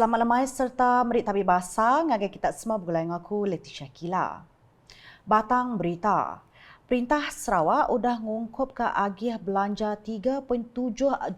Selamat lemai serta merit tabir bahasa ngagai kita semua bergulai dengan aku Leticia Kila. Batang berita. Perintah Sarawak udah ngungkup ke agih belanja 3.7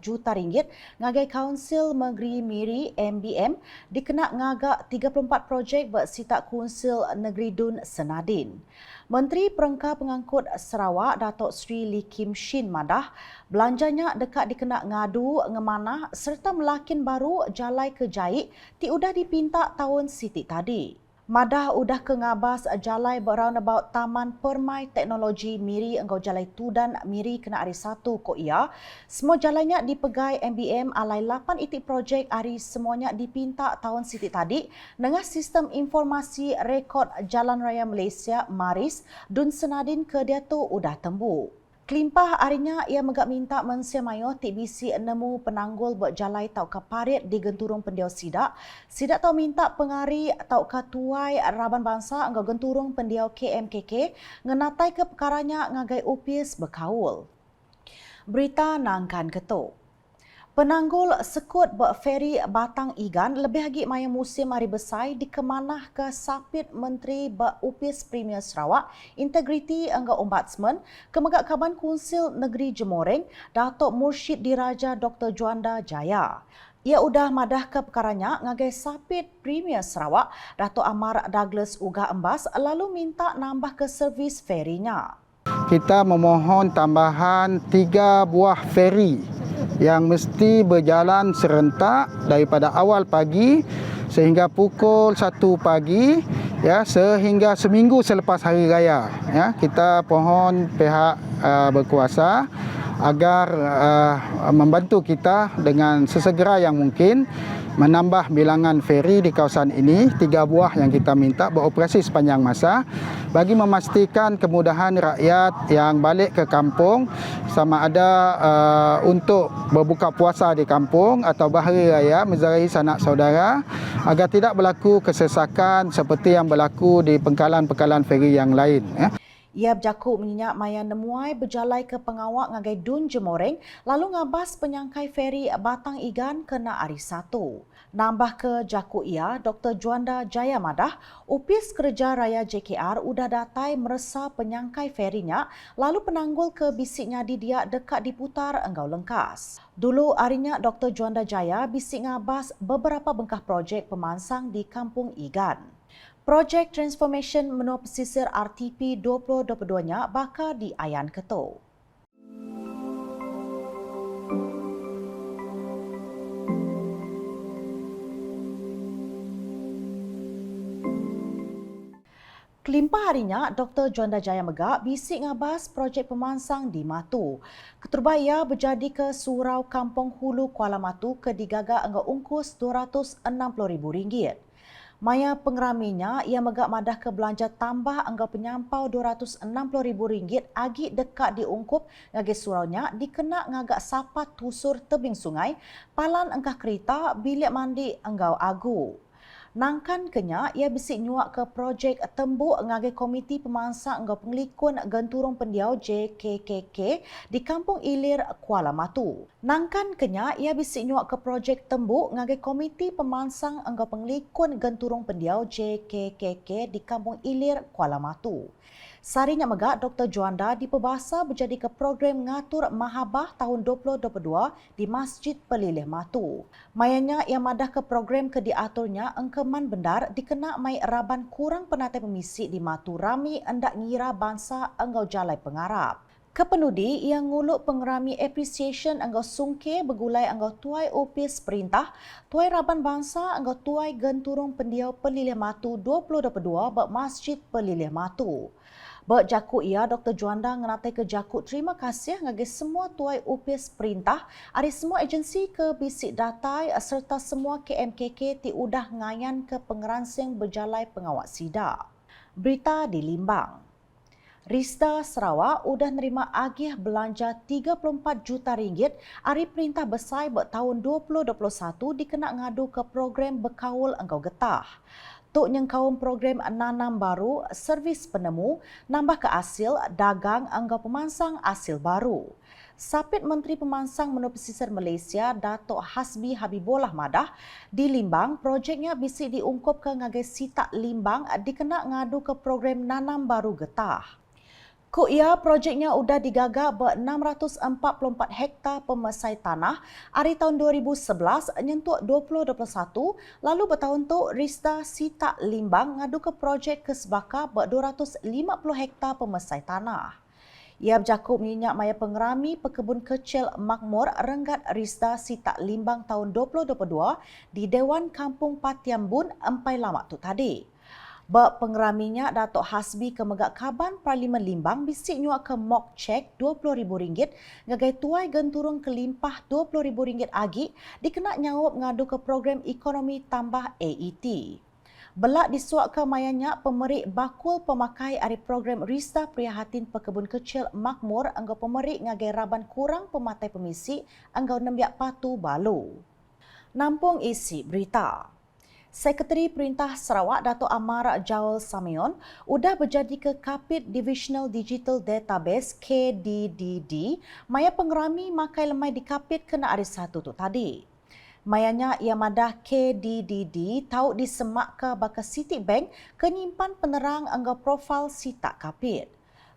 juta ringgit ngagai Kaunsil Negeri Miri MBM dikena ngagak 34 projek bersitak Kaunsil Negeri Dun Senadin. Menteri Perengkah Pengangkut Sarawak Datuk Seri Lee Kim Shin madah belanjanya dekat dikena ngadu ngemanah serta melakin baru jalai ke Jait ti udah dipinta tahun Siti tadi. Madah udah ke ngabas jalai beroundabout Taman Permai Teknologi Miri engkau jalai Tudan Miri kena hari Sabtu ko ia. Semua jalainya dipegai MBM alai 8 itik projek hari semuanya dipinta tahun Siti tadi dengan sistem informasi rekod Jalan Raya Malaysia Maris Dun Senadin ke dia tu udah tembuk. Kelimpah harinya ia megak minta Mensia Mayo TBC nemu penanggul buat jalai tau ke parit di genturung pendiau sidak. Sidak tau minta pengari tau ke tuai Raban Bangsa engkau genturung pendiau KMKK ngenatai ke perkaranya ngagai upis berkaul. Berita nangkan ketuk. Penanggul sekut buat feri Batang Igan lebih lagi maya musim hari besai dikemanah ke sapit Menteri Upis Premier Sarawak, Integriti Engkau Ombudsman, Kemegak Kaban Kaunsil Negeri Jemoreng, Datuk Mursyid Diraja Dr. Juanda Jaya. Ia udah madah ke perkaranya ngagai sapit Premier Sarawak, Datuk Amar Douglas Ugah Embas lalu minta nambah ke servis ferinya. Kita memohon tambahan 3 buah feri yang mesti berjalan serentak daripada awal pagi sehingga pukul 1 pagi ya sehingga seminggu selepas hari raya ya. Kita pohon pihak berkuasa agar membantu kita dengan sesegera yang mungkin menambah bilangan feri di kawasan ini, 3 buah yang kita minta beroperasi sepanjang masa bagi memastikan kemudahan rakyat yang balik ke kampung sama ada untuk berbuka puasa di kampung atau bahari raya menziarahi sanak saudara agar tidak berlaku kesesakan seperti yang berlaku di pengkalan-pengkalan feri yang lain ya. Ia berjakuk menyenyak maya nemuai berjalai ke pengawak ngagai Dun Jemoreng lalu ngabas penyangkai feri Batang Igan kena hari 1. Nambah ke jakuk ia, Dr. Juanda Jaya madah, Upis Kerja Raya JKR udah datai meresa penyangkai ferinya lalu penanggul ke bisiknya di dia dekat diputar enggau lengkas. Dulu harinya Dr. Juanda Jaya bisik ngabas beberapa bengkah projek pemansang di Kampung Igan. Projek Transformation Menua Pesisir RTP 2022-nya bakal diayan ketuk. Kelimpah harinya, Dr. Juanda Jaya Megak bisik ngabas projek pemansang di Matu. Keturba ia berjadi ke Surau Kampung Hulu Kuala Matu ke digaga engkau ungkus RM260,000. Maya pengeraminya, ia megak madah ke belanja tambah engkau penyampau RM260,000 agi dekat diungkup ngagi suraunya dikena ngagak sapat tusur tebing sungai, palan engkau kereta, bilik mandi engkau agu. Nangkan kenya, ia bisik nyuak ke projek tembuk ngagai komiti pemansang engkau penglikun genturung pendiau JKKK di Kampung Ilir, Kuala Matu. Nangkan kenya, ia bisik nyuak ke projek tembuk ngagai komiti pemansang engkau penglikun genturung pendiau JKKK di Kampung Ilir, Kuala Matu. Sarinya megak Dr. Juanda diperbahasa berjadi ke program ngatur mahabah tahun 2022 di Masjid Pelilih Matu. Mayanya ia madah ke program ke diaturnya engkeman bendar dikena mai raban kurang penatai pemisik di Matu rami endak ngira bangsa enggau jalai pengarap. Kepenudi ia nguluk pengerami appreciation enggau sungke bergulai enggau tuai upis perintah, tuai raban bangsa enggau tuai genturung pendiau Pelilih Matu 2022 bak Masjid Pelilih Matu. Berjakuk ia, Dr. Juanda ngenatai ke jakuk terima kasih ngagi semua tuai upis perintah, ada semua agensi ke bisik datai serta semua KMKK ti udah ngayan ke pengeransing berjalai pengawak sidak. Berita di Limbang. Risda Sarawak udah nerima agih belanja 34 juta ringgit hari perintah besar buat tahun 2021 dikena ngadu ke program berkaul engkau getah. Tok nyengkaum program nanam baru, servis penemu, nambah ke hasil, dagang engkau pemansang hasil baru. Sapit Menteri Pemansang Menur Pesisir Malaysia, Datuk Hasbi Habibullah Madah, di Limbang, projeknya bisik diungkup ke ngagai sitak Limbang dikena ngadu ke program nanam baru getah. Ko ia projeknya sudah digagak ber-644 hektar pemesai tanah hari tahun 2011 nyentuh 2021 lalu bertahun tu Risda Sitak Limbang ngadu ke projek kesbaka ber-250 hektar pemesai tanah. Ia berjakup minyak maya pengerami pekebun kecil makmur Renggat Risda Sitak Limbang tahun 2022 di Dewan Kampung Patiambun Empai Lamak tu tadi. Bak pengeraminya Datuk Hasbi ke Megak Kaban Parlimen Limbang bisik nyuak ke mock check RM20,000 ngagai tuai genturung kelimpah RM20,000 agi dikena nyawab ngadu ke program ekonomi tambah AET. Belak disuak ke mayanya pemerik bakul pemakai ari program Risda Prihatin Pekebun Kecil Makmur anggau pemerik ngagai raban kurang pematai pemisi anggau nembiak patu balu. Nampung isi berita. Sekretari Perintah Sarawak Datuk Amar Jaul Samion sudah berjadi ke Kapit Divisional Digital Database KDDD maya pengerami makai lemai di Kapit kena hari satu tu tadi. Mayanya ia madah KDDD tahu disemak ke baka Citibank kenyimpan penerang anggau profil sitak Kapit.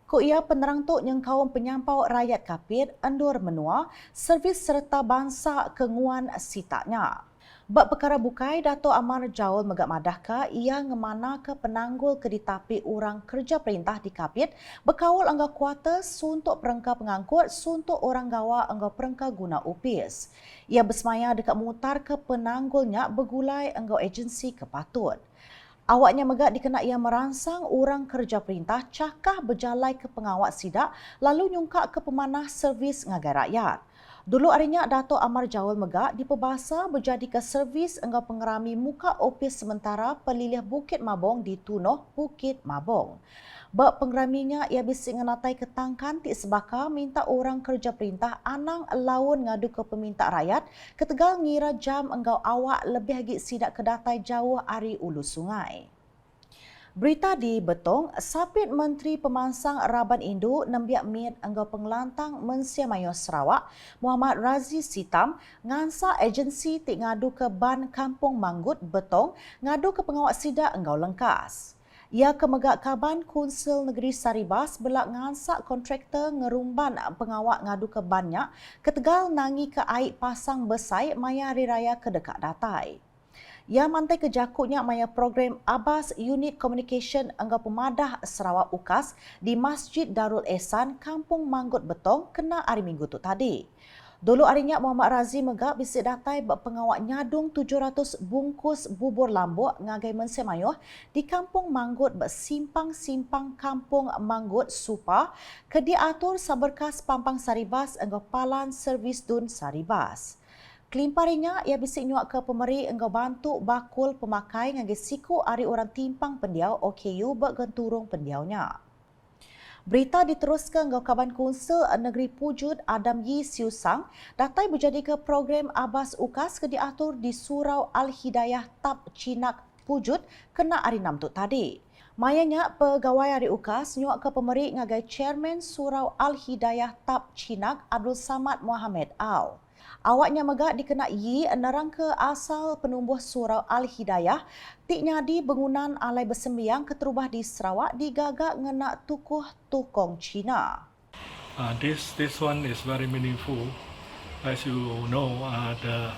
Ko ia penerang tu nyengkawang penyampau rakyat Kapit endur menua servis serta bangsa kenguan sitaknya. Bak perkara bukai, Datuk Amar Jaul Megak Madahka ia ngemana ke penanggul keditapi orang kerja perintah di Kapit berkawal anggau kuarter suntuk perengka pengangkut suntuk orang gawa anggau perengka guna upis. Ia bersemaya dekat mutar ke penanggulnya bergulai anggau agensi kepatut. Awaknya megak dikena ia merangsang orang kerja perintah cakah berjalai ke pengawat sidak lalu nyungkak ke pemanah servis ngagai rakyat. Dulu harinya Datuk Amar Jaul Megak diperbahasa berjadi ke servis enggau pengerami muka opis sementara Pelilih Bukit Mabong di Tunoh, Bukit Mabong. Bak pengeraminya ia bisik ngenatai ketangkan tik sebaka minta orang kerja perintah anang laun ngadu ke peminta rakyat ketegal ngira jam enggau awak lebih lagi sidak kedatai jauh ari ulu sungai. Berita di Betong, Sapit Menteri Pemansang Raban Indo nembiak mit anggau pengelantang Mensia Mayor Sarawak, Muhammad Razi Sitam, ngansa agensi tik ngadu ke Ban Kampung Manggut Betong, ngadu ke pengawat sidak anggau lengkas. Ia ke Megak Kaban Konsil Negeri Saribas belak ngansak kontraktor ngerumban pengawat ngadu ke banyak ketegal nangi ke air pasang besai maya hari raya kedekat datai. Ia mantai kejakutnya maya program Abbas Unit Communication anggau pemadah Sarawak UKAS di Masjid Darul Ehsan, Kampung Manggut Betong kena hari Minggu tu tadi. Dulu harinya Muhammad Razi Megak bisik datai pengawat nyadung 700 bungkus bubur lambuk ngagai Mensia Mayor di Kampung Manggut bersimpang-simpang Kampung Manggut Supa ke diatur saberkas Pampang Saribas anggau palan servis dun Saribas. Kelimparinya ia bisik nyuak ke pemeri enggau bantu bakul pemakai ngagai siku ari orang timpang pendiau OKU bergenturung pendiaunya. Berita diteruskan enggau Kaban Konsil Negeri Pujut Adam Yi Siu Sang datai berjadi ke program Abbas UKAS ke diatur di Surau Al-Hidayah Tap Cinak Pujut kena hari 6 tu tadi. Mayanya pegawai hari UKAS nyuak ke pemeri ngagai Chairman Surau Al-Hidayah Tap Cinak Abdul Samad Mohamed Al. Awaknya megak dikena Yi nerang ke asal penumbuh Surau Al-Hidayah tik nyadi bangunan alai bersembiang keterubah di Sarawak digagak ngena tukuh tukong Cina. This one is very meaningful. As you know, the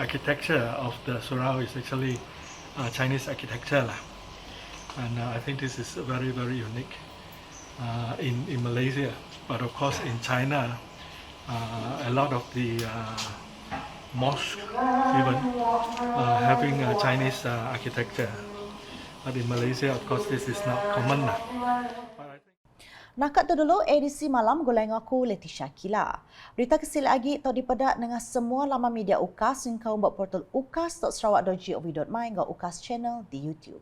architecture of the Surau is actually Chinese architecture lah. And I think this is very unique in Malaysia. But of course in China, a lot of the mosques even having Chinese architecture. But in Malaysia, of course, this is not common. Nakat tu dulu edisi malam goleng aku Leticia Kila. Berita kesil lagi tau dipedak dengan semua laman media UKAS yang kau buat portal ukas.sarawak.gov.my hingga UKAS channel di YouTube.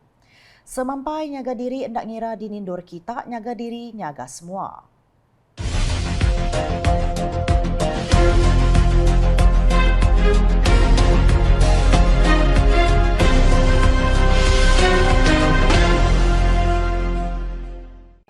Semampai nyaga diri hendak ngira di nindur kita, nyaga diri nyaga semua.